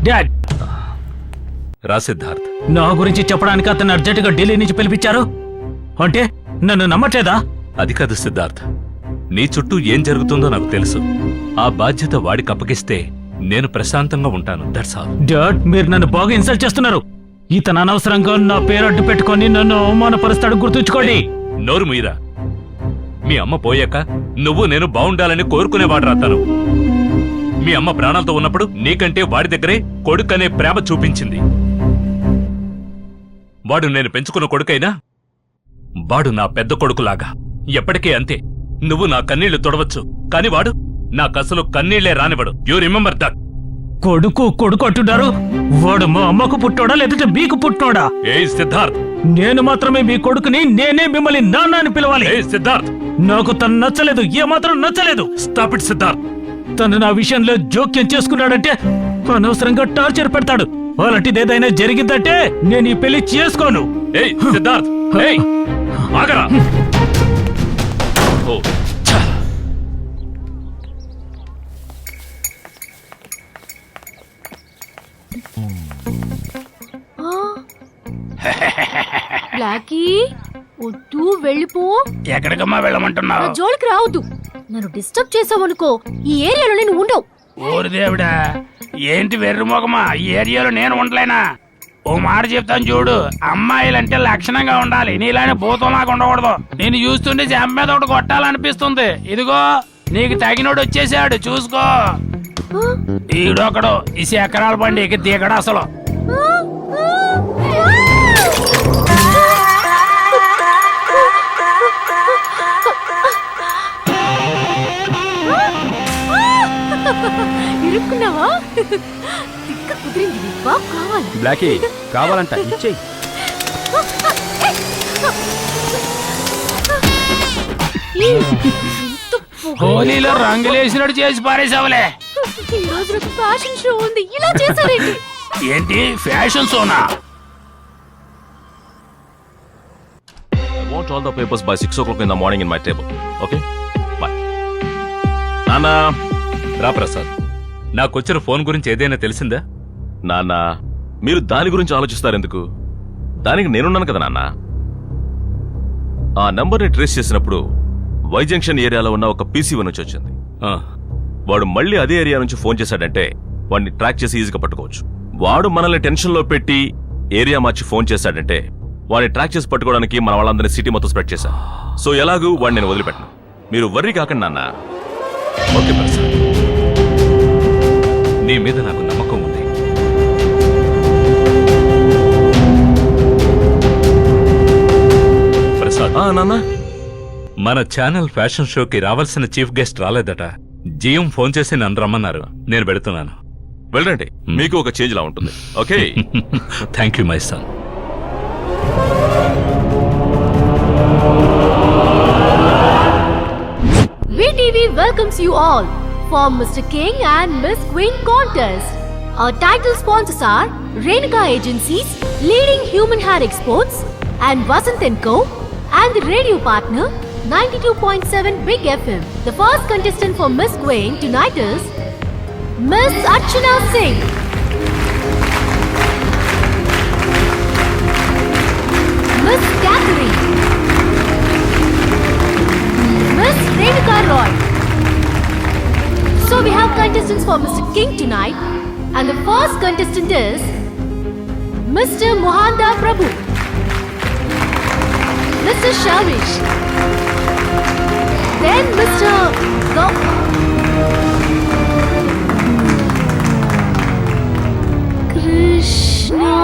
Dad, రా సిద్ధార్థ్. నా గురించి చెప్పడానికి అతను అర్జెంటుగా ఢిల్లీ నుంచి పిలిపించారు అంటే నన్ను నమ్మట్లేదా? అది కాదు సిద్ధార్థ్, నీ చుట్టూ ఏం జరుగుతుందో నాకు తెలుసు. ఆ బాధ్యత వాడికి అప్పగిస్తే నేను ప్రశాంతంగా ఉంటాను. That's all. డాడ్, మీరు నన్ను బాగా ఇన్సల్ట్ చేస్తున్నారు. ఇతను అనవసరంగా నా పేరు అడ్డు పెట్టుకొని నన్ను అవమానపరుస్తాడు, గుర్తుంచుకోండి. నోరు మీరా. మీ అమ్మ పోయాక నువ్వు నేను బాగుండాలని కోరుకునేవాడు తను. మీ అమ్మ ప్రాణాలతో ఉన్నప్పుడు నీకంటే వాడి దగ్గరే కొడుకనే ప్రేమ చూపించింది. వాడు నేను పెంచుకున్న కొడుకైనా వాడు నా పెద్ద కొడుకులాగా. ఎప్పటికీ అంతే. నువ్వు నా కన్నీళ్లు తొడవచ్చు, కాని వాడు నాకసలు కన్నీళ్లే రానివ్వడు. You remember that. కొడుకు కొడుకు అంటున్నారు. వాడు మా అమ్మకు పుట్టాడా లేదంటే మీకు పుట్టినోడా? ఏ సిద్ధార్థ్, నేను మాత్రమే మీ కొడుకుని, నేనే మిమ్మల్ని నాన్న అని పిలవాలి. ఏ సిద్ధార్థ్, నాకు తను నచ్చలేదు, ఏమాత్రం నచ్చలేదు. Stop it Siddharth. తను నా విషయంలో జోక్యం చేసుకున్నాడంటే అనవసరంగా టార్చర్ పెడతాడు. అలాంటిది ఏదైనా జరిగిందంటే నేను ఈ పెళ్లి చేసుకోను. ఏయ్ సిద్ధార్థ్, ఏయ్ ఆగరా. ఓ ఛ. బ్లాకీ, వద్దు, వెళ్ళిపో. ఎక్కడికమ్మా వెళ్ళమంటున్నావు? నా జోలికి రావద్దు. నన్ను డిస్టర్బ్ చేసావనుకో, ఈ ఏరియాలో నేను ఉండవు. ఓరి దేవుడా, ఏంటి వెర్రి మొగమా, ఈ ఏరియాలో నేను ఉండలేనా? ఓ మాట చెప్తాను చూడు, అమ్మాయిలంటే లక్షణంగా ఉండాలి, నీలానే భూతంలాగా ఉండకూడదు. నేను చూస్తుంటే జంప మీద ఒకటి కొట్టాలనిపిస్తుంది. ఇదిగో నీకు తగినోడు వచ్చేసాడు, చూసుకో. ఈడొకడు ఈ ఎకరాల బండి ఎక్కి దిగడు అసలు. ఇరుక్కున్నావా? తిక్క కుదిరింది. బాబు కావాలి. బ్లాకీ, కావాలంట ఇచ్చేయి. హోలీలో రంగులేసినట్టు చేసి పారేసావులే. ఈ రోజు నాకు ఫ్యాషన్ షో ఉంది, ఇలా చేశారేంటి? ఏంటి fashion షోనా? I want all the papers by 6 o'clock in the morning in my table. Okay? Bye. నాన్నా. రా ప్రసాద్, నాకొచ్చిన ఫోన్ గురించి ఏదైనా తెలిసిందా? నాన్న, మీరు దాని గురించి ఆలోచిస్తారెందుకు? దానికి నేనున్నాను కదా నాన్న. ఆ నంబర్ని ట్రేస్ చేసినప్పుడు వై జంక్షన్ ఏరియాలో ఉన్న ఒక పీసీవీ నుంచి వచ్చింది. ఆ, వాడు మళ్ళీ అదే ఏరియా నుంచి ఫోన్ చేశాడంటే వాడిని ట్రాక్ చేసి ఈజీగా పట్టుకోవచ్చు. వాడు మనల్ని టెన్షన్లో పెట్టి ఏరియా మార్చి ఫోన్ చేశాడంటే వాడిని ట్రాక్ చేసి పట్టుకోవడానికి మన వాళ్ళందరినీ సిటీ మొత్తం స్ప్రెడ్ చేశాం. సో ఎలాగూ వాడిని నేను వదిలిపెట్టను. మీరు వర్రీ కాకండి నాన్న. ఓకే ప్రసాద్, నీ మీద నాకు నమ్మకం ఉంది. ప్రసాద్, నాన్న, మన ఛానల్ ఫ్యాషన్ షోకి రావాల్సిన చీఫ్ గెస్ట్ రాలేదట. జిఎం ఫోన్ చేసి నన్ను రమ్మన్నారు. నేను పెడుతున్నాను. వెళ్ళండి, మీకు ఒక చేంజ్ లా ఉంటుంది. Okay. Thank you my son. VTV welcomes you all for Mr. King and Miss Queen contest. Our title sponsors are Renuka Agencies, leading human hair exports, and Vasant & Co. and the radio partner 92.7 Big FM. The first contestant for Miss Queen tonight is Miss Archana Singh. Miss Catherine. Miss Renuka Roy. So we have contestants for Mr. King tonight, and the first contestant is Mr. Mohanda Prabhu, Mr. Shavish, then Mr. Krishna.